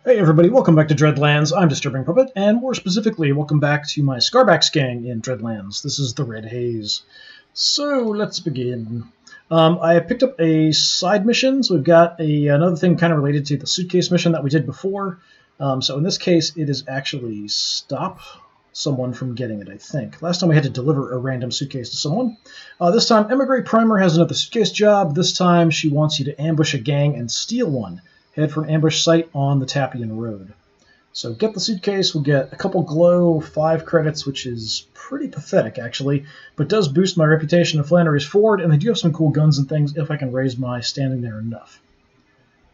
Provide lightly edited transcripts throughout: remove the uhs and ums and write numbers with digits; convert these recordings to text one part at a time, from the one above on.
Hey everybody, welcome back to Dreadlands. I'm DisturbingPuppet, and more specifically, welcome back to my Scarbacks gang in Dreadlands. This is the Red Haze. So, let's begin. I picked up a side mission, so we've got another thing kind of related to the suitcase mission that we did before. So in this case, it is actually stop someone from getting it, I think. Last time we had to deliver a random suitcase to someone. This time, Emigrate Primer has another suitcase job. This time, she wants you to ambush a gang and steal one. Head for an ambush site on the Tapian Road. So get the suitcase, we'll get a couple glow, 5 credits, which is pretty pathetic actually, but does boost my reputation in Flannery's Ford, and they do have some cool guns and things if I can raise my standing there enough.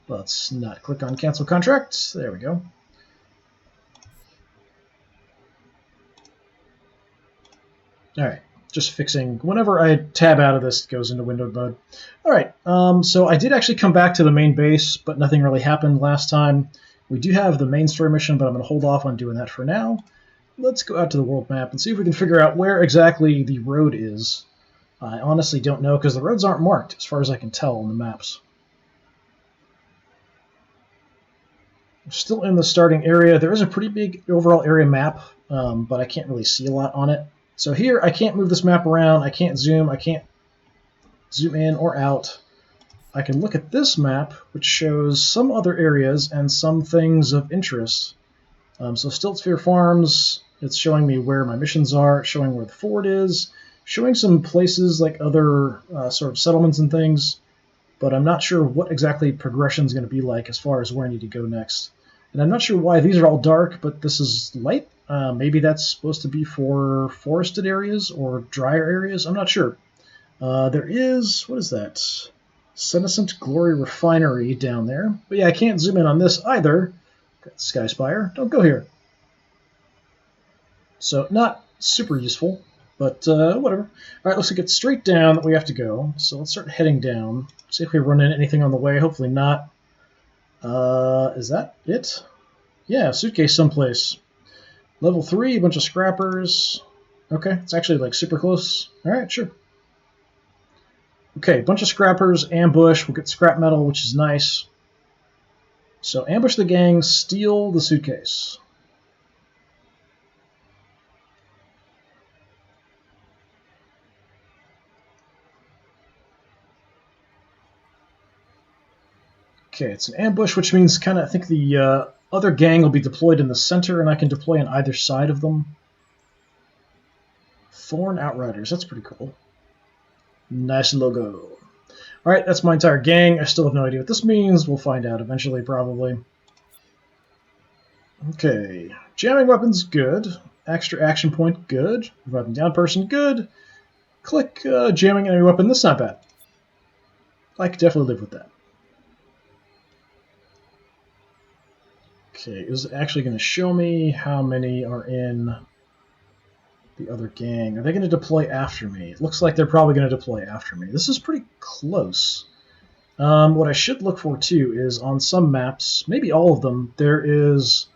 Let's not click on cancel contract. There we go. Alright, just fixing. Whenever I tab out of this, it goes into window mode. Alright, so I did actually come back to the main base, but nothing really happened last time. We do have the main story mission, but I'm going to hold off on doing that for now. Let's go out to the world map and see if we can figure out where exactly the road is. I honestly don't know, because the roads aren't marked, as far as I can tell on the maps. We're still in the starting area. There is a pretty big overall area map, but I can't really see a lot on it. So here, I can't move this map around, I can't zoom in or out. I can look at this map, which shows some other areas and some things of interest. So Stiltsphere Farms, it's showing me where my missions are, it's showing where the fort is, showing some places like other sort of settlements and things, but I'm not sure what exactly progression is going to be like as far as where I need to go next. And I'm not sure why these are all dark, but this is light. Maybe that's supposed to be for forested areas or drier areas. I'm not sure. There is, what is that? Senescent Glory Refinery down there. But yeah, I can't zoom in on this either. Got Sky Spire. Don't go here. So not super useful, but whatever. All right, let's get straight down that we have to go. So let's start heading down. See if we run into anything on the way. Hopefully not. Is that it? Yeah, suitcase someplace. Level 3, a bunch of scrappers. Okay, it's actually like super close. Alright, sure. Okay, bunch of scrappers, ambush. We'll get scrap metal, which is nice. So ambush the gang, steal the suitcase. Okay, it's an ambush, which means kind of, I think the other gang will be deployed in the center, and I can deploy on either side of them. Thorn Outriders, that's pretty cool. Nice logo. Alright, that's my entire gang. I still have no idea what this means. We'll find out eventually, probably. Okay, jamming weapons, good. Extra action point, good. Reviving down person, good. Click jamming enemy weapon, that's not bad. I could definitely live with that. Okay, is it actually going to show me how many are in the other gang? Are they going to deploy after me? It looks like they're probably going to deploy after me. This is pretty close. What I should look for, too, is on some maps, maybe all of them, there is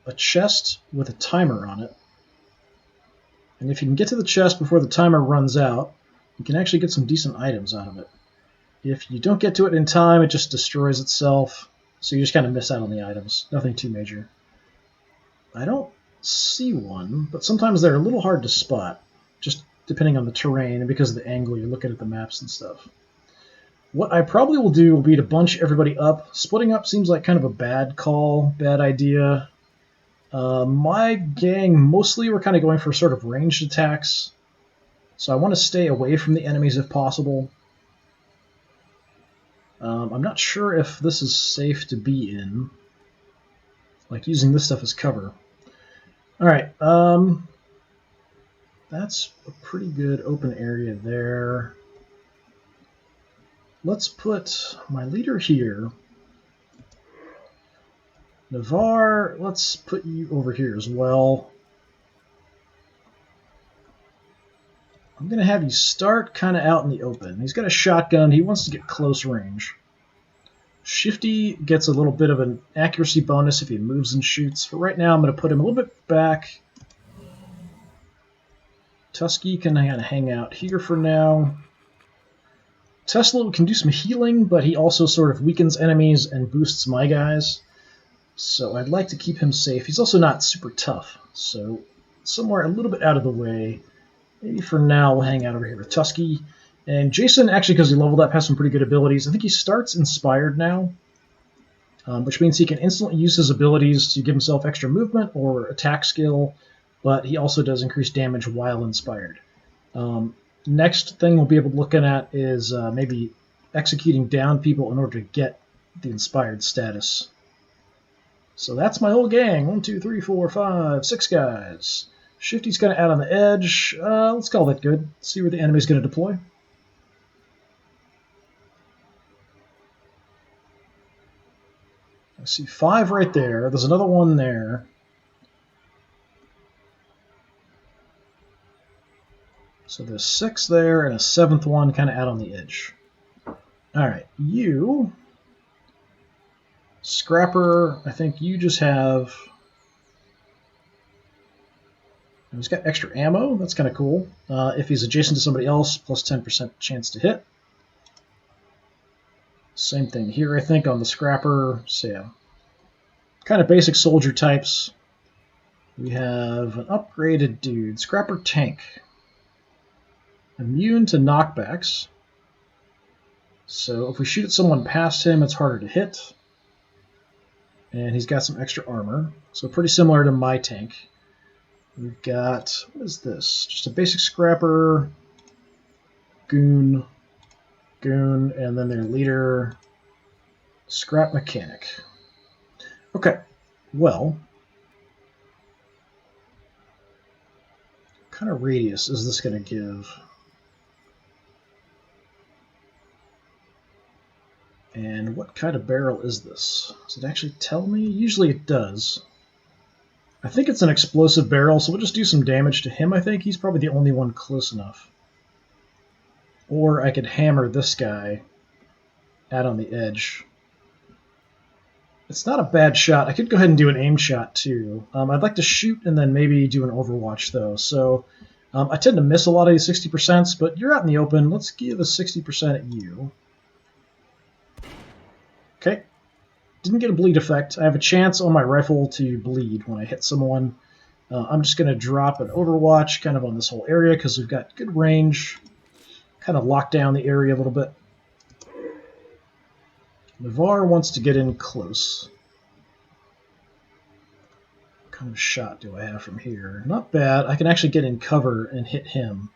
a chest with a timer on it. And if you can get to the chest before the timer runs out, you can actually get some decent items out of it. If you don't get to it in time, it just destroys itself. So you just kind of miss out on the items. Nothing too major. I don't see one, but sometimes they're a little hard to spot, just depending on the terrain and because of the angle you're looking at the maps and stuff. What I probably will do will be to bunch everybody up. Splitting up seems like kind of a bad call, bad idea. My gang, mostly we're kind of going for sort of ranged attacks, so I want to stay away from the enemies if possible. I'm not sure if this is safe to be in, like using this stuff as cover. Alright, that's a pretty good open area there. Let's put my leader here. Navarre, let's put you over here as well. I'm going to have you start kind of out in the open. He's got a shotgun. He wants to get close range. Shifty gets a little bit of an accuracy bonus if he moves and shoots. For right now, I'm going to put him a little bit back. Tusky can kind of hang out here for now. Tesla can do some healing, but he also sort of weakens enemies and boosts my guys. So I'd like to keep him safe. He's also not super tough, so somewhere a little bit out of the way. Maybe for now we'll hang out over here with Tusky. And Jason, actually, because he leveled up, has some pretty good abilities. I think he starts inspired now, which means he can instantly use his abilities to give himself extra movement or attack skill, but he also does increase damage while inspired. Next thing we'll be able to look at is maybe executing down people in order to get the inspired status. So that's my whole gang. 1, 2, 3, 4, 5, 6 guys. Shifty's going to add on the edge. Let's call that good. See where the enemy's going to deploy. I see 5 right there. There's another one there. So there's 6 there and a 7th one kind of out on the edge. Alright, you... Scrapper, I think you just have... He's got extra ammo. That's kind of cool. If he's adjacent to somebody else, plus 10% chance to hit. Same thing here, I think, on the Scrapper. So yeah, kind of basic soldier types. We have an upgraded dude, Scrapper Tank. Immune to knockbacks. So if we shoot at someone past him, it's harder to hit. And he's got some extra armor. So pretty similar to my tank. We've got, what is this? Just a basic Scrapper, Goon, and then their leader, Scrap Mechanic. Okay, well, what kind of radius is this going to give? And what kind of barrel is this? Does it actually tell me? Usually it does. I think it's an explosive barrel, so we'll just do some damage to him, I think. He's probably the only one close enough. Or I could hammer this guy out on the edge. It's not a bad shot. I could go ahead and do an aim shot, too. I'd like to shoot and then maybe do an overwatch, though. So I tend to miss a lot of these 60%, but you're out in the open. Let's give a 60% at you. Okay. Didn't get a bleed effect. I have a chance on my rifle to bleed when I hit someone. I'm just going to drop an overwatch kind of on this whole area because we've got good range. Kind of lock down the area a little bit. Navarre wants to get in close. What kind of shot do I have from here? Not bad. I can actually get in cover and hit him.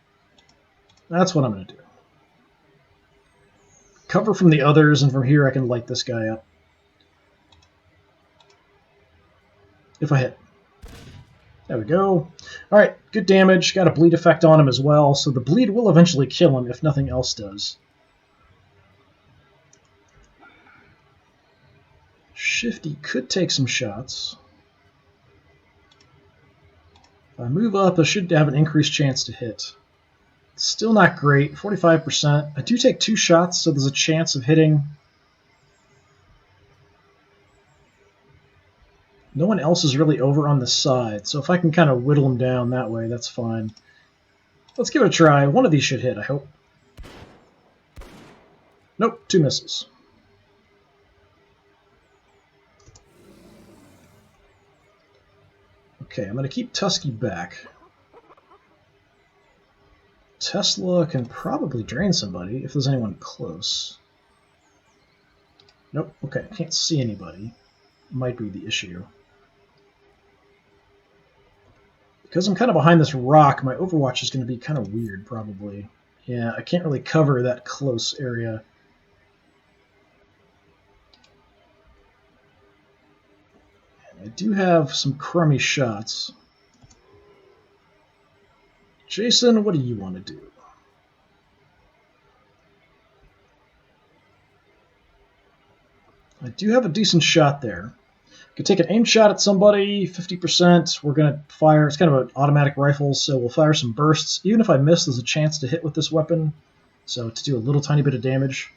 That's what I'm going to do. Cover from the others, and from here I can light this guy up. If I hit. There we go. Alright, good damage. Got a bleed effect on him as well, so the bleed will eventually kill him if nothing else does. Shifty could take some shots. If I move up, I should have an increased chance to hit. Still not great, 45%. I do take 2 shots, so there's a chance of hitting. No one else is really over on the side, so if I can kind of whittle him down that way, that's fine. Let's give it a try. One of these should hit, I hope. Nope, 2 misses. Okay, I'm going to keep Tusky back. Tesla can probably drain somebody if there's anyone close. Nope, okay, can't see anybody. Might be the issue. Because I'm kind of behind this rock, my overwatch is going to be kind of weird, probably. Yeah, I can't really cover that close area. And I do have some crummy shots. Jason, what do you want to do? I do have a decent shot there. Could take an aim shot at somebody, 50%. We're going to fire. It's kind of an automatic rifle, so we'll fire some bursts. Even if I miss, there's a chance to hit with this weapon, so to do a little tiny bit of damage.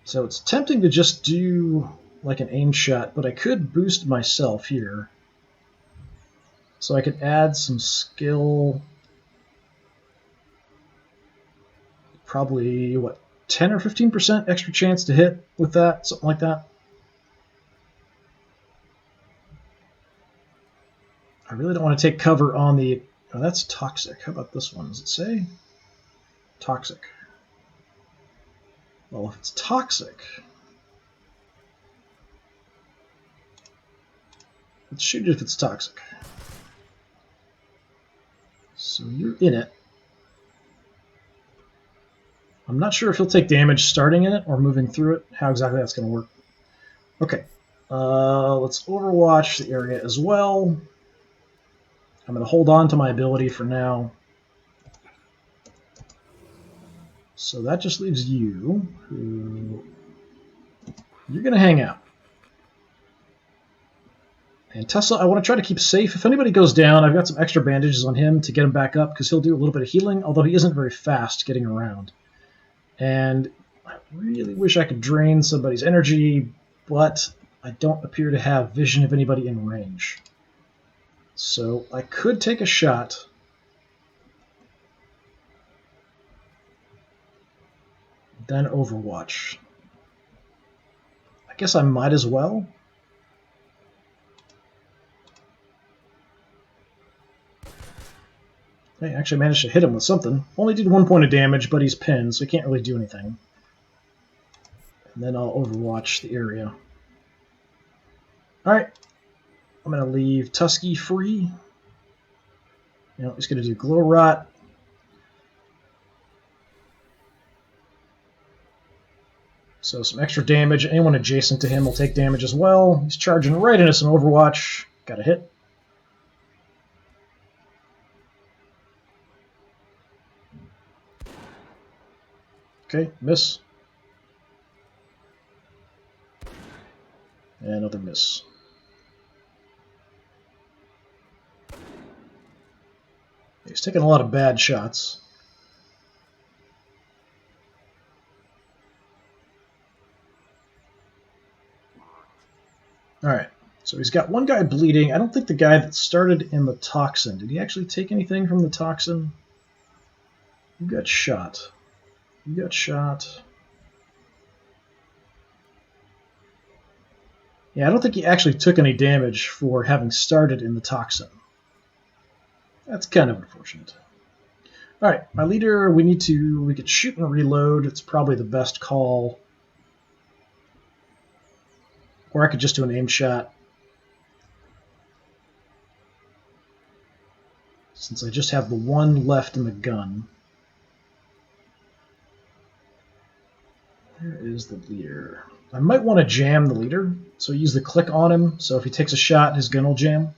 So it's tempting to just do like an aim shot, but I could boost myself here. So I could add some skill. Probably, what, 10 or 15% extra chance to hit with that, something like that. I really don't want to take cover on the... Oh, that's toxic. How about this one? Does it say? Toxic. Well, if it's toxic... Let's shoot it if it's toxic. So you're in it. I'm not sure if he'll take damage starting in it or moving through it, how exactly that's going to work. Okay, let's overwatch the area as well. I'm going to hold on to my ability for now. So that just leaves you, who... You're going to hang out. And Tesla, I want to try to keep safe. If anybody goes down, I've got some extra bandages on him to get him back up, because he'll do a little bit of healing, although he isn't very fast getting around. And I really wish I could drain somebody's energy, but I don't appear to have vision of anybody in range. So I could take a shot. Then Overwatch. I guess I might as well. I actually managed to hit him with something. Only did 1 point of damage, but he's pinned, so he can't really do anything. And then I'll Overwatch the area. Alright. I'm going to leave Tusky free. You know, he's going to do Glow Rot. So some extra damage. Anyone adjacent to him will take damage as well. He's charging right into some Overwatch. Got a hit. Okay, miss. And another miss. He's taking a lot of bad shots. Alright, so he's got one guy bleeding. I don't think the guy that started in the toxin. Did he actually take anything from the toxin? You got shot. You got shot. Yeah, I don't think he actually took any damage for having started in the toxin. That's kind of unfortunate. Alright, my leader, we could shoot and reload. It's probably the best call. Or I could just do an aim shot. Since I just have the one left in the gun. Where is the leader? I might want to jam the leader, so use the click on him, so if he takes a shot, his gun will jam.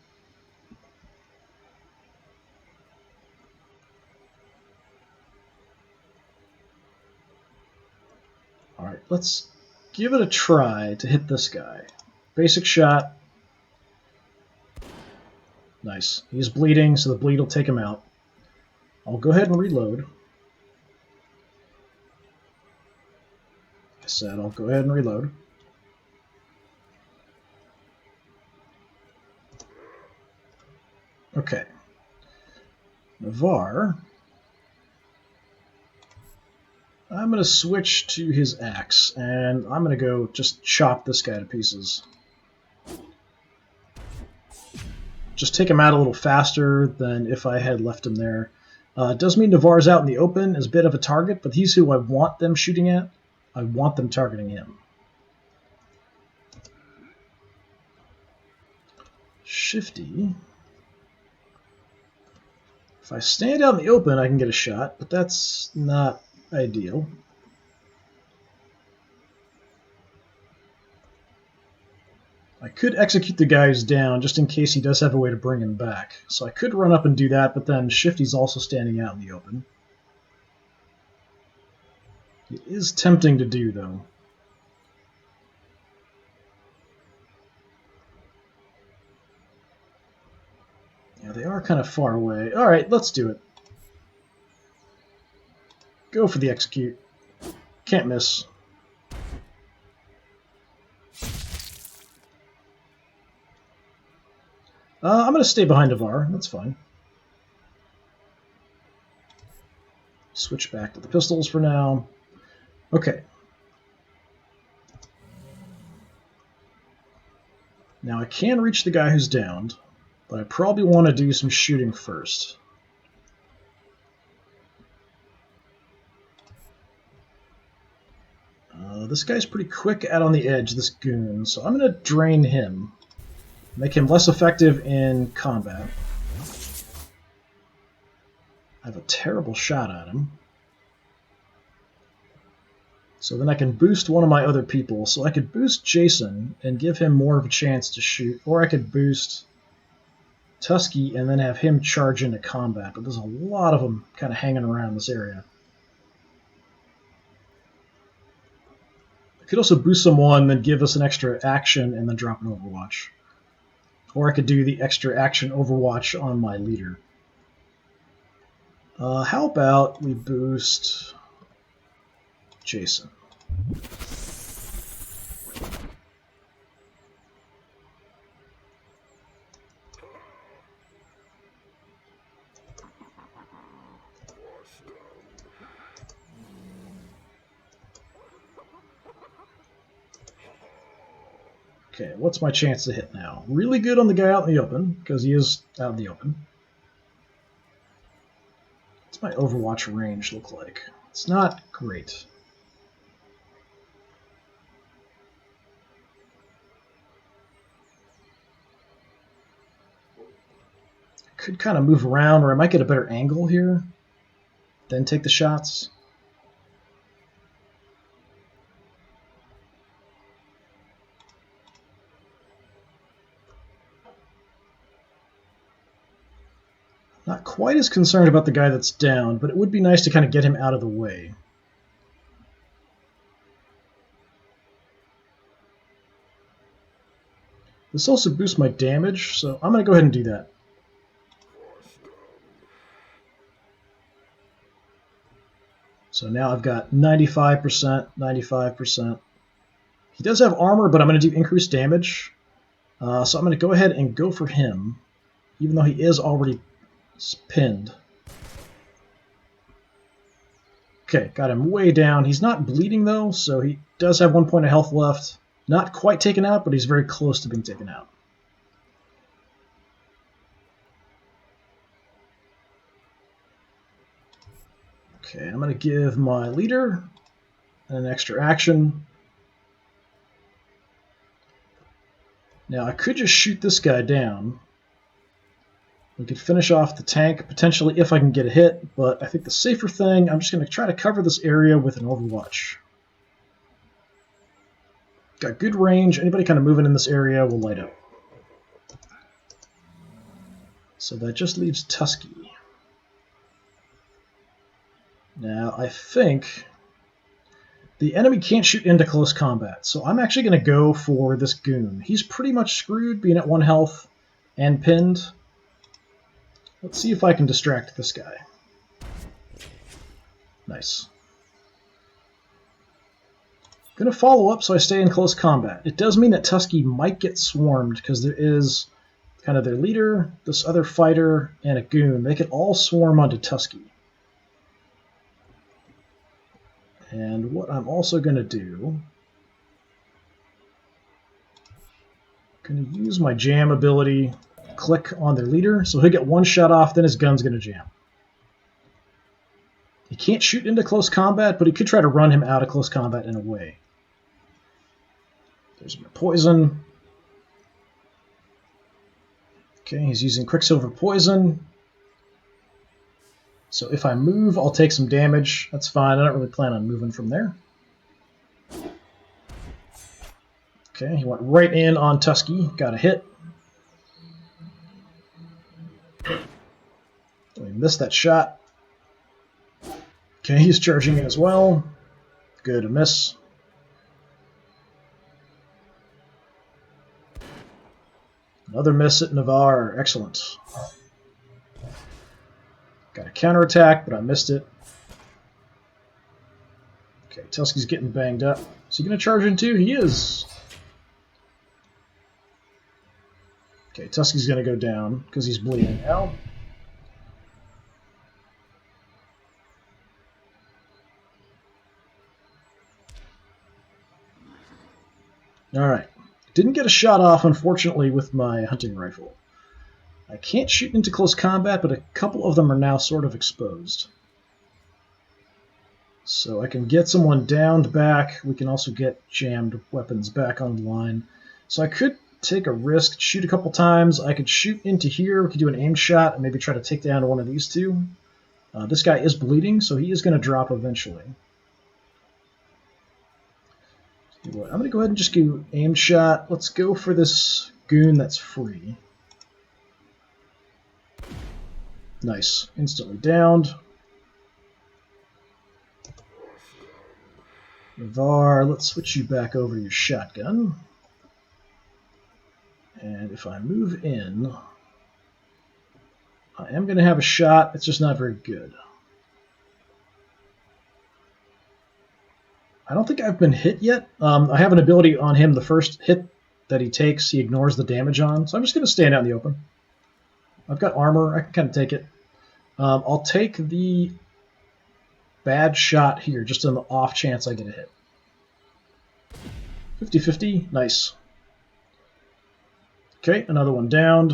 Alright, let's give it a try to hit this guy. Basic shot. Nice. He's bleeding, so the bleed will take him out. I'll go ahead and reload. I said I'll go ahead and reload. Okay. Navarre. I'm going to switch to his axe, and I'm going to go just chop this guy to pieces. Just take him out a little faster than if I had left him there. It does mean Navarre's out in the open as a bit of a target, but he's who I want them shooting at. I want them targeting him. Shifty. If I stand out in the open, I can get a shot, but that's not ideal. I could execute the guy who's down, just in case he does have a way to bring him back. So I could run up and do that, but then Shifty's also standing out in the open. It is tempting to do, though. Yeah, they are kind of far away. Alright, let's do it. Go for the execute. Can't miss. I'm going to stay behind Navarre. That's fine. Switch back to the pistols for now. Okay. Now I can reach the guy who's downed. But I probably want to do some shooting first. This guy's pretty quick out on the edge, this goon, so I'm going to drain him. Make him less effective in combat. I have a terrible shot at him. So then I can boost one of my other people. So I could boost Jason and give him more of a chance to shoot, or I could boost Tusky and then have him charge into combat. But there's a lot of them kind of hanging around this area. I could also boost someone, then give us an extra action, and then drop an Overwatch. Or I could do the extra action Overwatch on my leader. How about we boost Jason? Okay, what's my chance to hit now? Really good on the guy out in the open, because he is out in the open. What's my Overwatch range look like? It's not great. I could kind of move around, or I might get a better angle here, then take the shots. Not quite as concerned about the guy that's down, but it would be nice to kind of get him out of the way. This also boosts my damage, so I'm going to go ahead and do that. So now I've got 95%, 95%. He does have armor, but I'm going to do increased damage. So I'm going to go ahead and go for him, even though he is already pinned. Okay, got him way down. He's not bleeding, though, so he does have 1 point of health left. Not quite taken out, but he's very close to being taken out. Okay, I'm going to give my leader an extra action. Now, I could just shoot this guy down. We could finish off the tank, potentially, if I can get a hit, but I think the safer thing, I'm just going to try to cover this area with an Overwatch. Got good range. Anybody kind of moving in this area will light up. So that just leaves Tusky. Now, I think the enemy can't shoot into close combat, so I'm actually going to go for this goon. He's pretty much screwed, being at 1 health and pinned. Let's see if I can distract this guy. Nice. I'm going to follow up so I stay in close combat. It does mean that Tusky might get swarmed, because there is kind of their leader, this other fighter, and a goon. They could all swarm onto Tusky. And what I'm also going to do, I'm going to use my jam ability, click on their leader, so he'll get 1 shot off, then his gun's going to jam. He can't shoot into close combat, but he could try to run him out of close combat in a way. There's my poison. Okay, he's using Quicksilver Poison. So if I move, I'll take some damage. That's fine. I don't really plan on moving from there. Okay, he went right in on Tusky. Got a hit. We missed that shot. Okay, he's charging in as well. Good, a miss. Another miss at Navarre. Excellent. Got a counterattack, but I missed it. Okay, Tusky's getting banged up. Is he going to charge in too? He is. Okay, Tusky's going to go down because he's bleeding now. Alright. Didn't get a shot off, unfortunately, with my hunting rifle. I can't shoot into close combat, but a couple of them are now sort of exposed. So I can get someone downed back. We can also get jammed weapons back on the line. So I could take a risk, shoot a couple times. I could shoot into here. We could do an aim shot and maybe try to take down one of these two. This guy is bleeding, so he is going to drop eventually. I'm going to go ahead and just do aim shot. Let's go for this goon that's free. Nice. Instantly downed. Var, let's switch you back over to your shotgun. And if I move in, I am going to have a shot. It's just not very good. I don't think I've been hit yet. I have an ability on him. The first hit that he takes, he ignores the damage on. So I'm just going to stand out in the open. I've got armor. I can kind of take it. I'll take the bad shot here, just on the off chance I get a hit. 50-50. Nice. Okay, another one downed.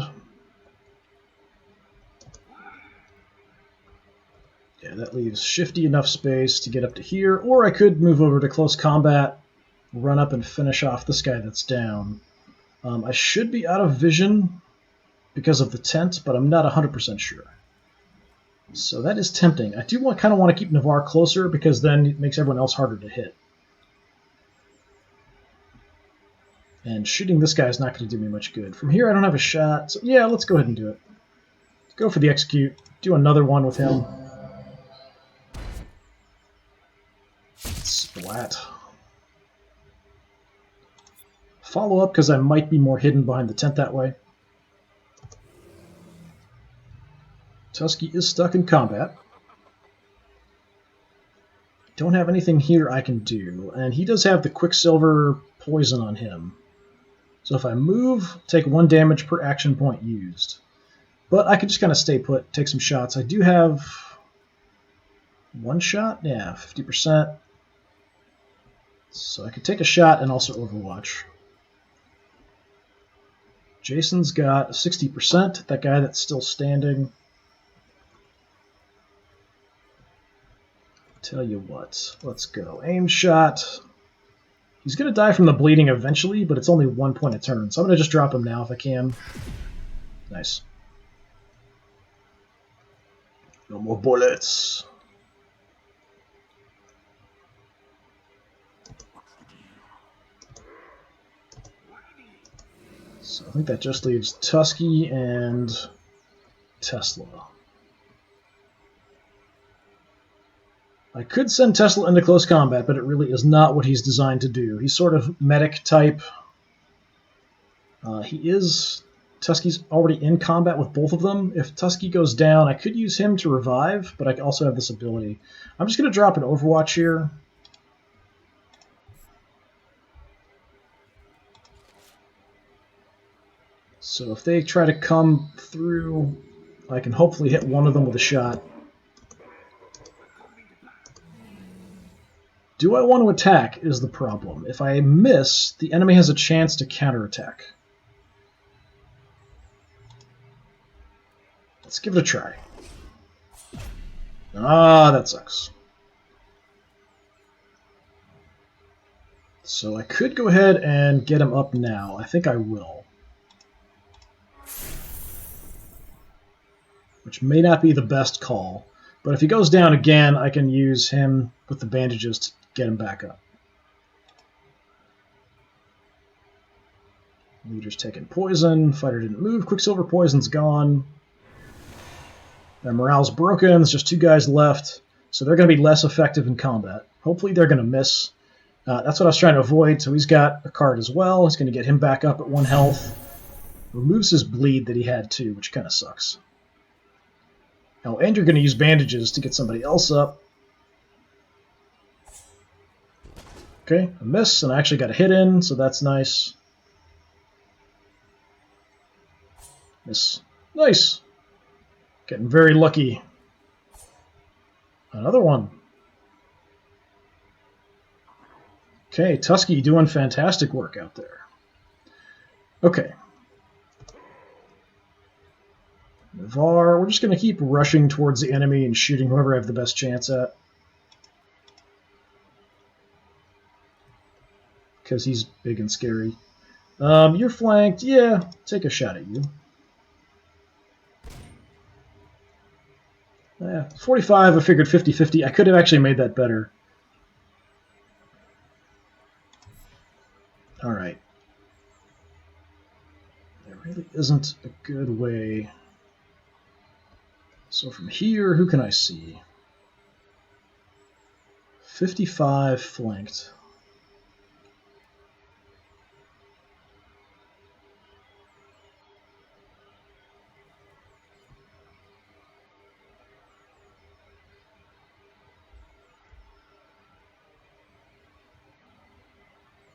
Yeah, that leaves shifty enough space to get up to here, or I could move over to close combat, run up and finish off this guy that's down. I should be out of vision because of the tent, but I'm not 100% sure. So that is tempting. I do kind of want to keep Navarre closer because then it makes everyone else harder to hit. And shooting this guy is not going to do me much good. From here, I don't have a shot. So yeah, let's go ahead and do it. Let's go for the execute. Do another one with him. Splat. Follow up because I might be more hidden behind the tent that way. Tusky is stuck in combat. Don't have anything here I can do, and he does have the Quicksilver poison on him. So if I move, take 1 damage per action point used. But I could just kind of stay put, take some shots. I do have 1 shot? Yeah, 50%. So I could take a shot and also Overwatch. Jason's got 60%, that guy that's still standing. Tell you what, let's go. Aim shot. He's going to die from the bleeding eventually, but it's only 1 point a turn, so I'm going to just drop him now if I can. Nice. No more bullets. So I think that just leaves Tusky and Tesla. I could send Tesla into close combat, but it really is not what he's designed to do. He's sort of medic type. Tusky's already in combat with both of them. If Tusky goes down, I could use him to revive, but I also have this ability. I'm just going to drop an Overwatch here. So if they try to come through, I can hopefully hit one of them with a shot. Do I want to attack is the problem. If I miss, the enemy has a chance to counterattack. Let's give it a try. Ah, that sucks. So I could go ahead and get him up now. I think I will. Which may not be the best call. But if he goes down again, I can use him with the bandages to get him back up. Leader's taking poison. Fighter didn't move. Quicksilver poison's gone. Their morale's broken. There's just 2 guys left. So they're going to be less effective in combat. Hopefully they're going to miss. That's what I was trying to avoid. So he's got a card as well. It's going to get him back up at 1 health. Removes his bleed that he had too, which kind of sucks. Oh, and you're going to use bandages to get somebody else up. Okay, a miss, and I actually got a hit in, so that's nice. Miss. Nice! Getting very lucky. Another one. Okay, Tusky doing fantastic work out there. Okay. Navarre, we're just going to keep rushing towards the enemy and shooting whoever I have the best chance at. Because he's big and scary. You're flanked. Yeah, take a shot at you. 45, I figured 50-50. I could have actually made that better. Alright. There really isn't a good way. So from here, who can I see? 55 flanked.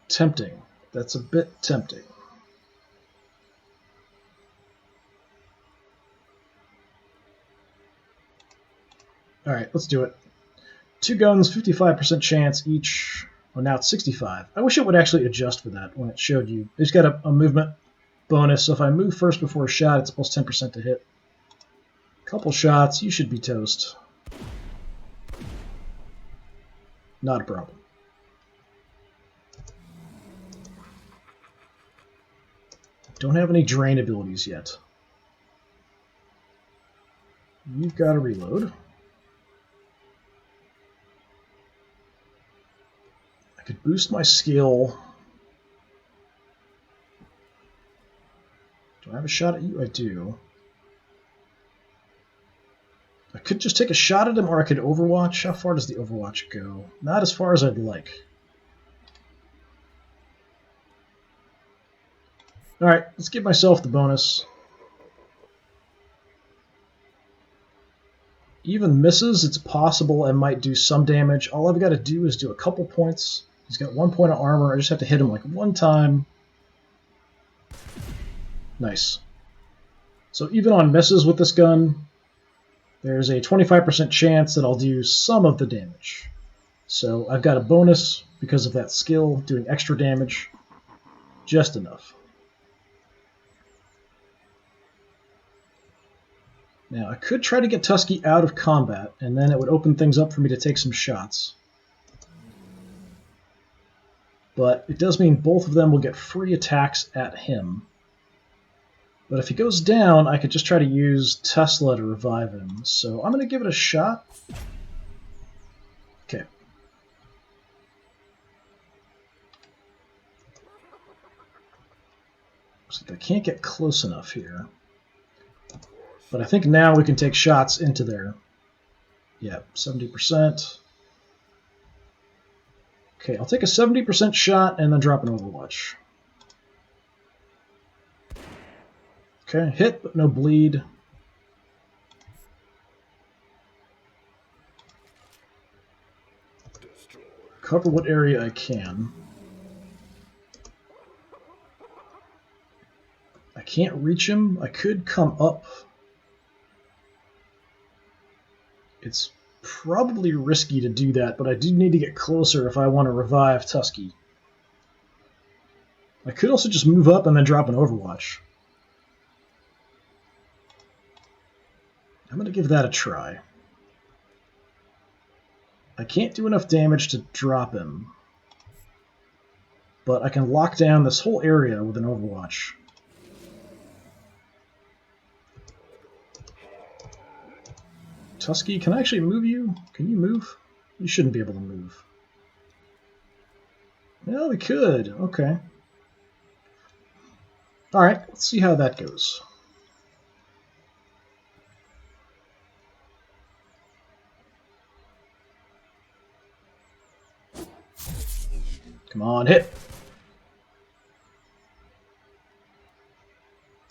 Tempting. That's a bit tempting. Alright, let's do it. 2 guns, 55% chance each. Oh, now it's 65. I wish it would actually adjust for that when it showed you. It's got a movement bonus, so if I move first before a shot, it's plus 10% to hit. Couple shots, you should be toast. Not a problem. Don't have any drain abilities yet. You've got to reload. I could boost my skill. Do I have a shot at you? I do. I could just take a shot at him, or I could overwatch. How far does the overwatch go? Not as far as I'd like. Alright, let's give myself the bonus. Even misses, it's possible I might do some damage. All I've got to do is do a couple points. He's got 1 point of armor. I just have to hit him like 1 time. Nice. So even on misses with this gun, there's a 25% chance that I'll do some of the damage. So I've got a bonus because of that skill, doing extra damage. Just enough. Now, I could try to get Tusky out of combat, and then it would open things up for me to take some shots. But it does mean both of them will get free attacks at him. But if he goes down, I could just try to use Tesla to revive him. So I'm going to give it a shot. Okay. Looks like I can't get close enough here. But I think now we can take shots into there. Yeah, 70%. Okay, I'll take a 70% shot and then drop an Overwatch. Okay, hit but no bleed. Cover what area I can. I can't reach him. I could come up. It's probably risky to do that, but I do need to get closer if I want to revive Tusky. I could also just move up and then drop an Overwatch. I'm going to give that a try. I can't do enough damage to drop him, but I can lock down this whole area with an Overwatch. Tusky, can I actually move you? Can you move? You shouldn't be able to move. Yeah, we could. Okay. Alright, let's see how that goes. Come on, hit!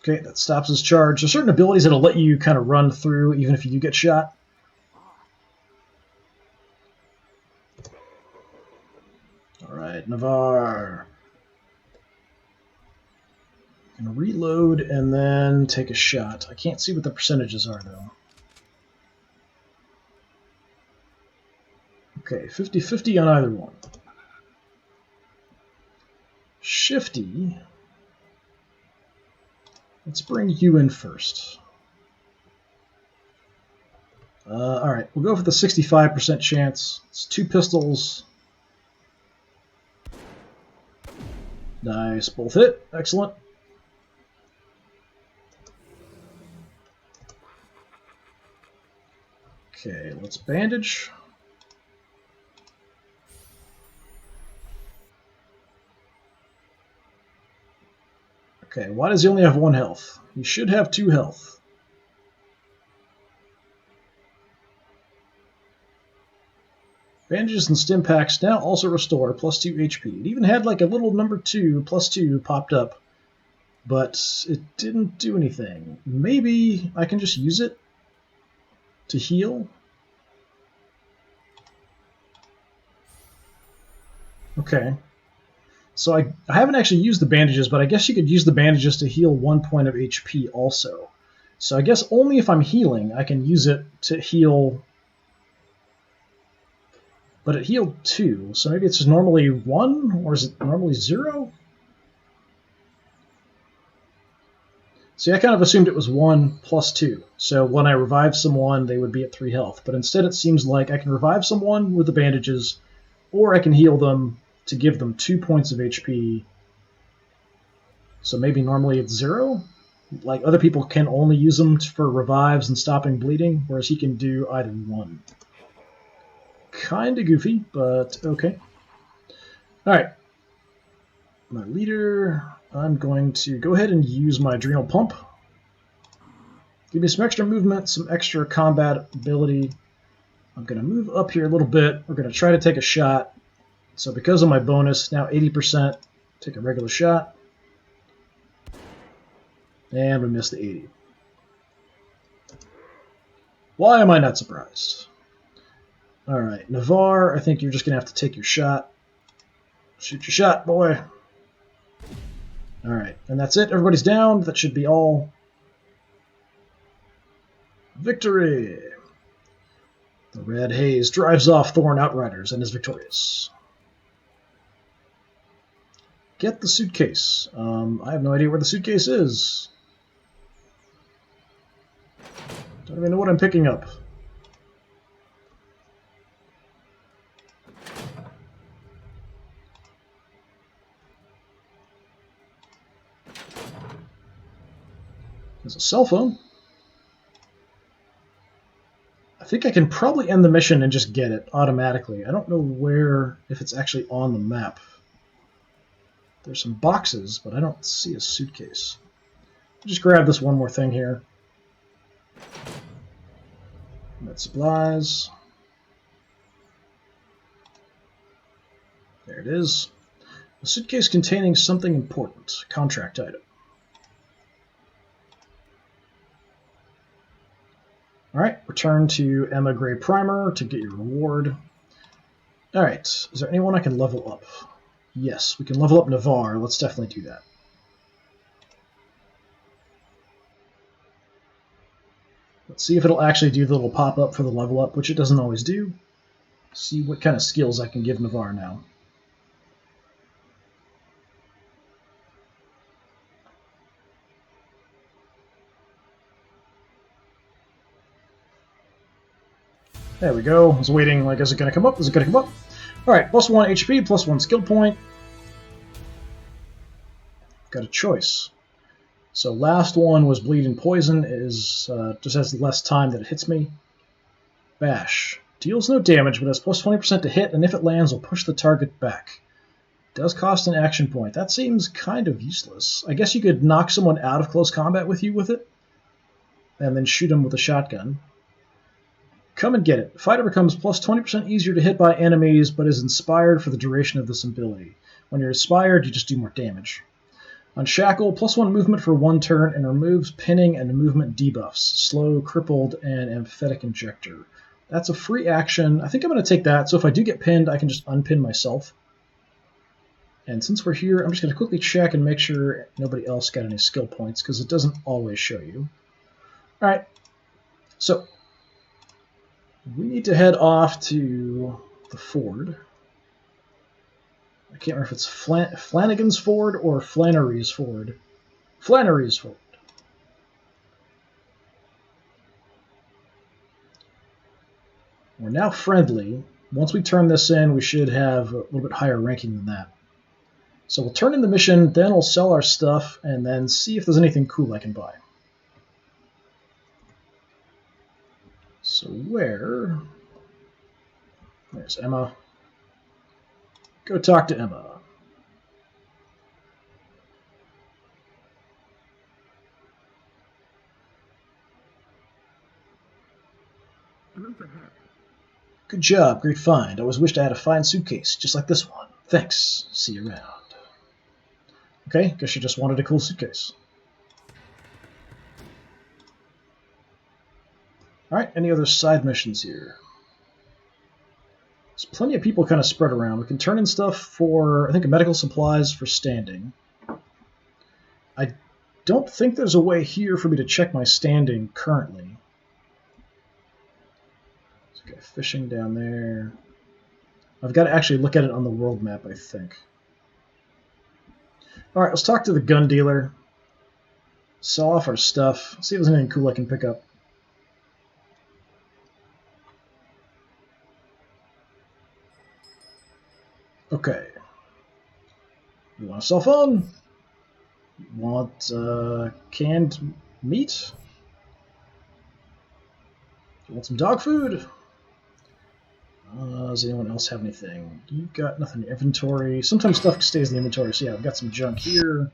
Okay, that stops his charge. There's certain abilities that'll let you kind of run through even if you do get shot. Alright, Navarre. I'm going to reload and then take a shot. I can't see what the percentages are, though. Okay, 50-50 on either one. Shifty. Let's bring you in first. Alright, we'll go for the 65% chance. It's 2 pistols. Nice, both hit. Excellent. Okay, let's bandage. Okay, why does he only have 1 health? He should have 2 health. Bandages and stim packs now also restore plus 2 HP. It even had like a little number 2, plus 2 popped up, but it didn't do anything. Maybe I can just use it to heal? Okay. So I haven't actually used the bandages, but I guess you could use the bandages to heal 1 point of HP also. So I guess only if I'm healing I can use it to heal. But it healed 2, so maybe it's just normally 1, or is it normally 0? See, I kind of assumed it was 1 plus 2. So when I revive someone, they would be at 3 health. But instead it seems like I can revive someone with the bandages, or I can heal them to give them 2 points of HP. So maybe normally it's 0? Like other people can only use them for revives and stopping bleeding, whereas he can do either 1. Kinda goofy, but okay. Alright. My leader, I'm going to go ahead and use my adrenal pump. Give me some extra movement, some extra combat ability. I'm going to move up here a little bit. We're going to try to take a shot. So because of my bonus, now 80%, take a regular shot. And we missed the 80. Why am I not surprised? Alright, Navarre, I think you're just going to have to take your shot. Shoot your shot, boy. Alright, and that's it. Everybody's down. That should be all. Victory! The red haze drives off Thorn Outriders and is victorious. Get the suitcase. I have no idea where the suitcase is. Don't even know what I'm picking up. There's a cell phone. I think I can probably end the mission and just get it automatically. I don't know where, if it's actually on the map. There's some boxes, but I don't see a suitcase. I'll just grab this one more thing here. Med supplies. There it is. A suitcase containing something important. Contract item. Alright, return to Emma Gray Primer to get your reward. Alright, is there anyone I can level up? Yes, we can level up Navarre. Let's definitely do that. Let's see if it'll actually do the little pop-up for the level up, which it doesn't always do. See what kind of skills I can give Navarre now. There we go. I was waiting, like, is it going to come up? Is it going to come up? Alright, plus 1 HP, plus 1 skill point. Got a choice. So last one was Bleed and Poison. It is, just has less time that it hits me. Bash. Deals no damage, but has plus 20% to hit, and if it lands, will push the target back. Does cost an action point. That seems kind of useless. I guess you could knock someone out of close combat with you with it, and then shoot them with a shotgun. Come and get it. Fighter becomes plus 20% easier to hit by enemies, but is inspired for the duration of this ability. When you're inspired, you just do more damage. Unshackle, plus 1 movement for 1 turn, and removes pinning and movement debuffs. Slow, crippled, and amphetic injector. That's a free action. I think I'm going to take that, so if I do get pinned, I can just unpin myself. And since we're here, I'm just going to quickly check and make sure nobody else got any skill points, because it doesn't always show you. Alright, so we need to head off to the ford. I can't remember if it's Flanagan's Ford or Flannery's Ford. Flannery's Ford. We're now friendly. Once we turn this in, we should have a little bit higher ranking than that. So we'll turn in the mission, then we'll sell our stuff, and then see if there's anything cool I can buy. So where's Emma? Go talk to Emma. Good job, great find. I always wished I had a fine suitcase, just like this one. Thanks, see you around. Okay, guess she just wanted a cool suitcase. Alright, any other side missions here? There's plenty of people kind of spread around. We can turn in stuff for, I think, medical supplies for standing. I don't think there's a way here for me to check my standing currently. There's a guy fishing down there. I've got to actually look at it on the world map, I think. Alright, let's talk to the gun dealer. Sell off our stuff. See if there's anything cool I can pick up. Okay. You want a cell phone? You want canned meat? You want some dog food? Does anyone else have anything? You got nothing in your inventory. Sometimes stuff stays in the inventory, so yeah, I've got some junk here.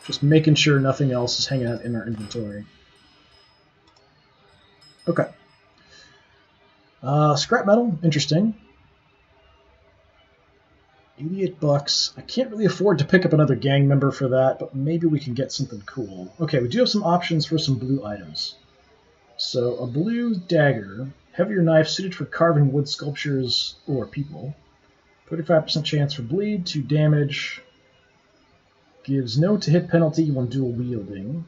Just making sure nothing else is hanging out in our inventory. Okay. Scrap metal, interesting. $88. I can't really afford to pick up another gang member for that, but maybe we can get something cool. Okay, we do have some options for some blue items. So a blue dagger, heavier knife suited for carving wood sculptures or people. 35% chance for bleed, 2 damage. Gives no to hit penalty when dual wielding.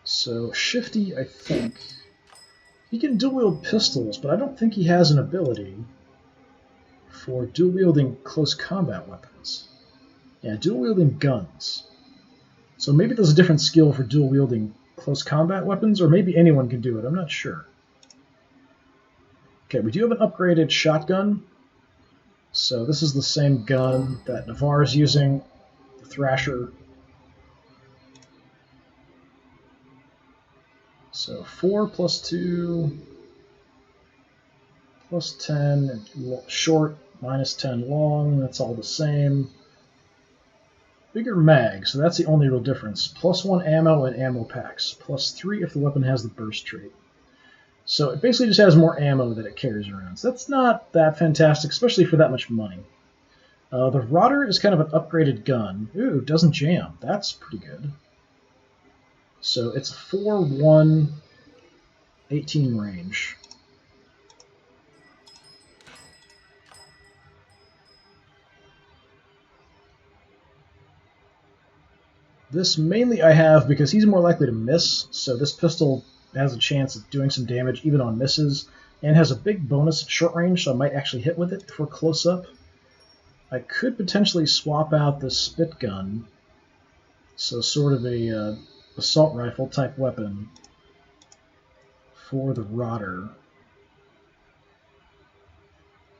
So Shifty, I think. He can dual wield pistols, but I don't think he has an ability for dual wielding close combat weapons. Yeah, dual wielding guns. So maybe there's a different skill for dual wielding close combat weapons, or maybe anyone can do it. I'm not sure. Okay, we do have an upgraded shotgun. So this is the same gun that Navarre is using, the Thrasher. So 4 plus 2 plus 10 short minus 10 long. That's all the same. Bigger mag, so that's the only real difference. Plus 1 ammo and ammo packs. Plus 3 if the weapon has the burst trait. So it basically just has more ammo that it carries around. So that's not that fantastic, especially for that much money. The Rotter is kind of an upgraded gun. Ooh, doesn't jam. That's pretty good. So it's 4-1, 18 range. This mainly I have because he's more likely to miss, so this pistol has a chance of doing some damage even on misses, and has a big bonus at short range, so I might actually hit with it if we're close up. I could potentially swap out the spit gun, so sort of a assault rifle type weapon, for the Rotter.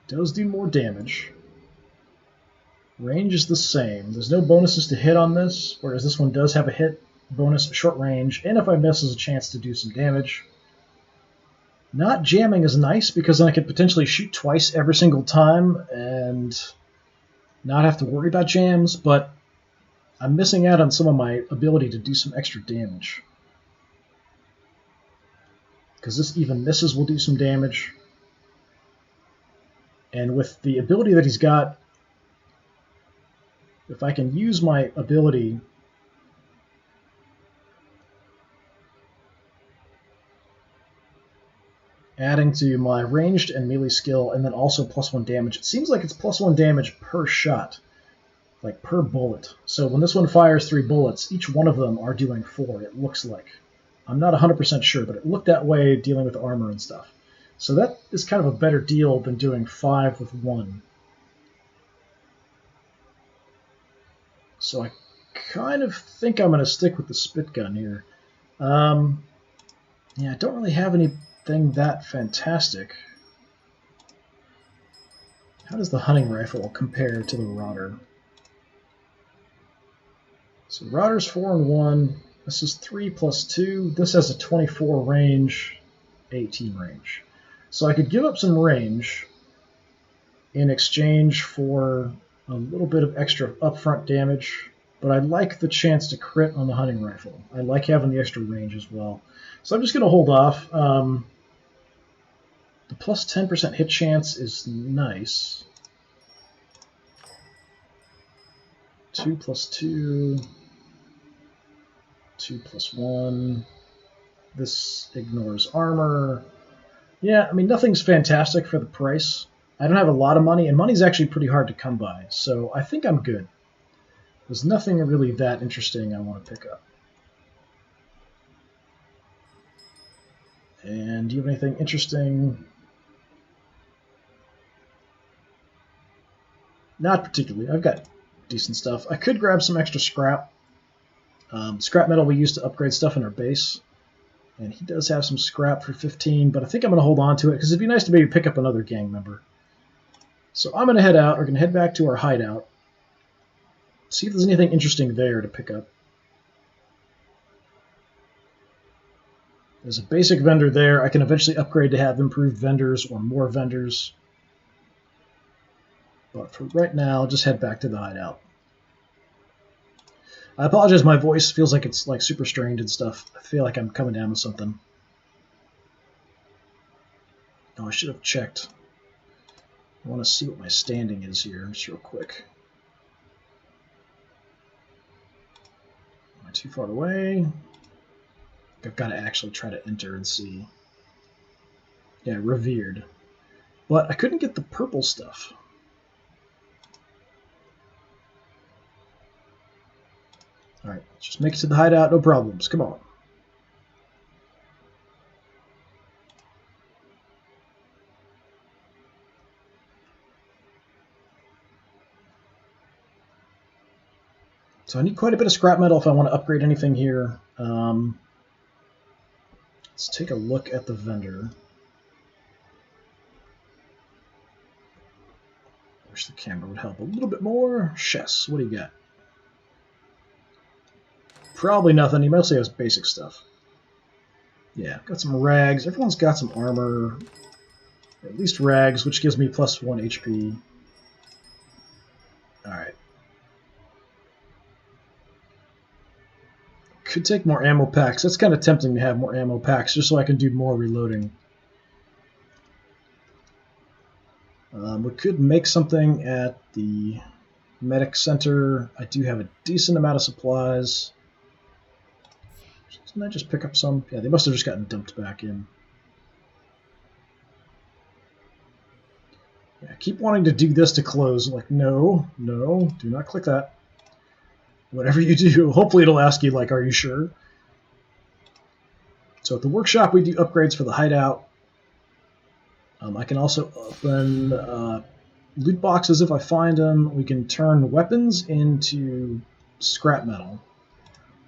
Does do more damage. Range is the same. There's no bonuses to hit on this, whereas this one does have a hit bonus at short range, and if I miss, there's a chance to do some damage. Not jamming is nice, because then I could potentially shoot twice every single time and not have to worry about jams, but I'm missing out on some of my ability to do some extra damage. Because this even misses will do some damage. And with the ability that he's got, if I can use my ability adding to my ranged and melee skill, and then also +1 damage. It seems like it's +1 damage per shot, like per bullet. So when this one fires 3 bullets, each one of them are doing 4, it looks like. I'm not 100% sure, but it looked that way dealing with armor and stuff. So that is kind of a better deal than doing 5 with 1. So I kind of think I'm going to stick with the spit gun here. Yeah, I don't really have anything that fantastic. How does the hunting rifle compare to the Rodder? So Rodder's 4 and 1. This is 3 plus 2. This has a 24 range, 18 range. So I could give up some range in exchange for a little bit of extra upfront damage, but I like the chance to crit on the hunting rifle. I like having the extra range as well. So I'm just going to hold off. The plus 10% hit chance is nice. 2 plus 2. 2 plus 1. This ignores armor. Yeah, I mean, nothing's fantastic for the price. I don't have a lot of money, and money's actually pretty hard to come by, so I think I'm good. There's nothing really that interesting I want to pick up. And do you have anything interesting? Not particularly. I've got decent stuff. I could grab some extra scrap. Scrap metal we use to upgrade stuff in our base. And he does have some scrap for 15, but I think I'm going to hold on to it because it'd be nice to maybe pick up another gang member. So I'm going to head out. We're going to head back to our hideout. See if there's anything interesting there to pick up. There's a basic vendor there. I can eventually upgrade to have improved vendors or more vendors. But for right now, I'll just head back to the hideout. I apologize, my voice feels like it's like super strained and stuff. I feel like I'm coming down with something. Oh, I should have checked. I want to see what my standing is here, just real quick. Am I too far away? I've got to actually try to enter and see. Yeah, revered. But I couldn't get the purple stuff. Alright, let's just make it to the hideout, no problems. Come on. So I need quite a bit of scrap metal if I want to upgrade anything here. Let's take a look at the vendor. Wish the camera would help a little bit more. Chess, what do you got? Probably nothing. He mostly has basic stuff. Yeah, got some rags. Everyone's got some armor. At least rags, which gives me plus 1 HP. Alright. Could take more ammo packs. That's kind of tempting to have more ammo packs, just so I can do more reloading. We could make something at the medic center. I do have a decent amount of supplies. Didn't I just pick up some? Yeah, they must have just gotten dumped back in. Yeah, I keep wanting to do this to close. Like, no, do not click that. Whatever you do, hopefully it'll ask you, like, are you sure? So at the workshop, we do upgrades for the hideout. I can also open loot boxes if I find them. We can turn weapons into scrap metal.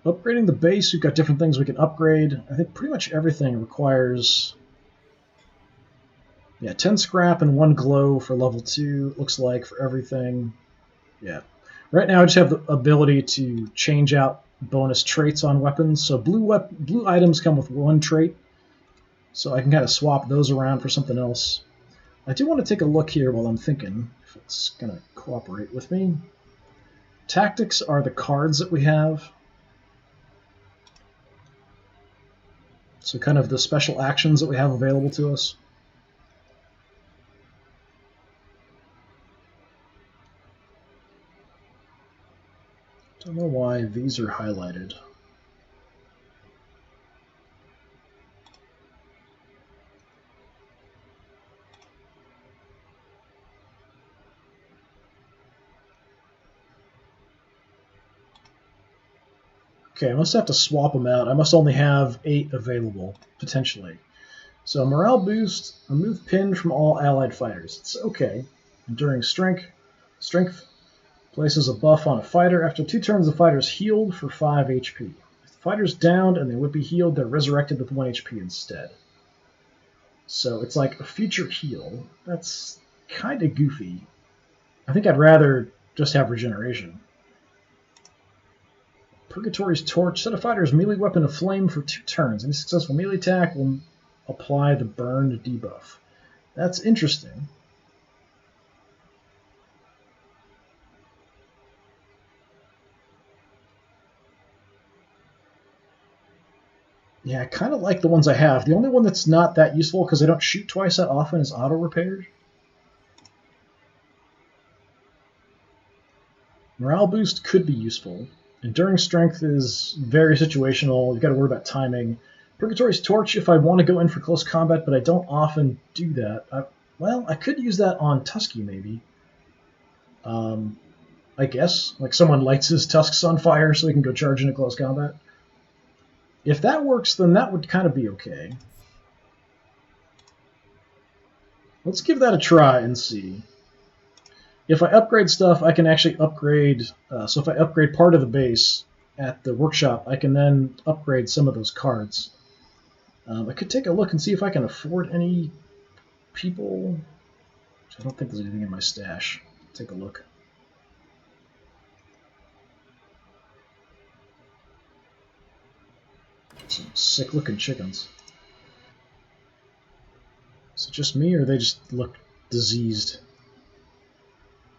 Upgrading the base, we've got different things we can upgrade. I think pretty much everything requires 10 scrap and 1 glow for level 2, it looks like, for everything. Yeah. Right now I just have the ability to change out bonus traits on weapons. So blue items come with 1 trait, so I can kind of swap those around for something else. I do want to take a look here while I'm thinking, if it's going to cooperate with me. Tactics are the cards that we have. So kind of the special actions that we have available to us. Don't know why these are highlighted. Okay, I must have to swap them out. I must only have 8 available, potentially. So morale boost, remove pin from all allied fighters. It's okay. Enduring strength, Places a buff on a fighter. After 2 turns, the fighter is healed for 5 HP. If the fighter's downed and they would be healed, they're resurrected with 1 HP instead. So it's like a future heal. That's kind of goofy. I think I'd rather just have regeneration. Purgatory's Torch. Set a fighter's melee weapon to flame for 2 turns. Any successful melee attack will apply the burned debuff. That's interesting. Yeah, I kind of like the ones I have. The only one that's not that useful because I don't shoot twice that often is auto repair. Morale boost could be useful. Enduring strength is very situational. You've got to worry about timing. Purgatory's Torch if I want to go in for close combat, but I don't often do that. Well, I could use that on Tusky maybe. I guess. Like someone lights his tusks on fire so he can go charge into close combat. If that works, then that would kind of be okay. Let's give that a try and see. If I upgrade stuff, I can actually upgrade... so if I upgrade part of the base at the workshop, I can then upgrade some of those cards. I could take a look and see if I can afford any people. I don't think there's anything in my stash. Take a look. Some sick-looking chickens. Is it just me, or they just look diseased?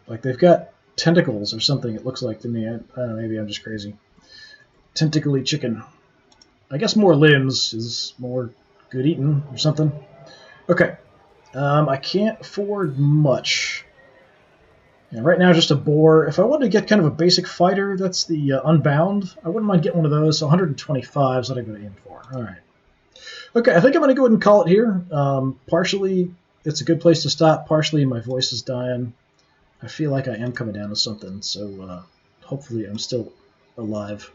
Like they've got tentacles or something, it looks like to me. I don't know, maybe I'm just crazy. Tentacly chicken. I guess more limbs is more good eating or something. Okay. I can't afford much. Yeah, right now, just a boar. If I wanted to get kind of a basic fighter, that's the Unbound. I wouldn't mind getting one of those. So 125 is what I'm going to aim for. All right. Okay, I think I'm going to go ahead and call it here. Partially, it's a good place to stop. Partially, my voice is dying. I feel like I am coming down with something, so hopefully I'm still alive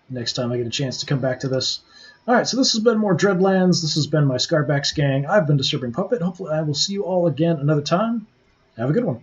next time I get a chance to come back to this. All right, so this has been more Dreadlands. This has been my Scarbacks gang. I've been Disturbing Puppet. Hopefully I will see you all again another time. Have a good one.